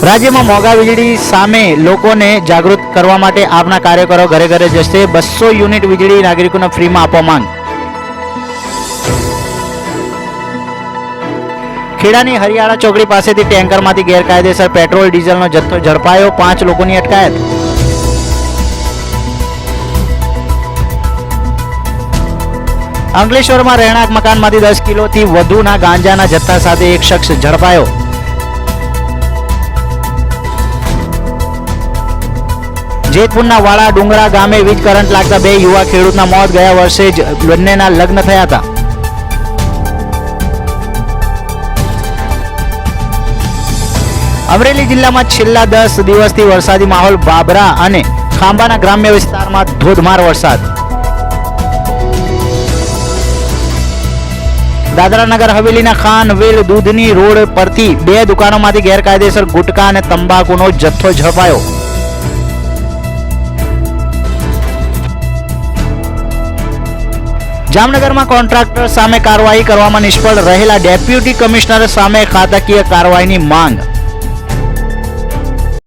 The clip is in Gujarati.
રાજ્યમાં મોંઘા વીજળી સામે લોકોને જાગૃત કરવા માટે આપના કાર્યકરો ઘરે ઘરે જશે। 200 યુનિટ વીજળી નાગરિકોને ફ્રીમાં આપવા માંગ। ખેડાની હરિયાળા ચોકડી પાસેથી ટેન્કરમાંથી ગેરકાયદેસર પેટ્રોલ ડીઝલનો જથ્થો ઝડપાયો, 5 લોકોની અટકાયત। અંકલેશ્વરમાં રહેણાંક મકાનમાંથી 10 કિલોથી વધુના ગાંજાના જથ્થા સાથે એક શખ્સ ઝડપાયો। જેતપુરના વાળા ડુંગરા ગામે વીજ કરંટ લાગતા 2 યુવા ખેડૂતના મોત। ગયા વર્ષે જ બંનેના લગ્ન થયા હતા। અમરેલી જિલ્લામાં છેલ્લા 10 દિવસથી વરસાદી માહોલ। બાબરા અને ખાંભાના ગ્રામ્ય વિસ્તારમાં ધોધમાર વરસાદ। દાદરા નગર હવેલીના ખાનવેલ દૂધની રોડ પરથી 2 દુકાનોમાંથી ગેરકાયદેસર ગુટકા અને તંબાકુનો જથ્થો ઝડપાયો। જામનગરમાં કોન્ટ્રાક્ટર સામે કાર્યવાહી કરવામાં નિષ્ફળ રહેલા ડેપ્યુટી કમિશનર સામે ખાતાકીય કાર્યવાહીની માંગ।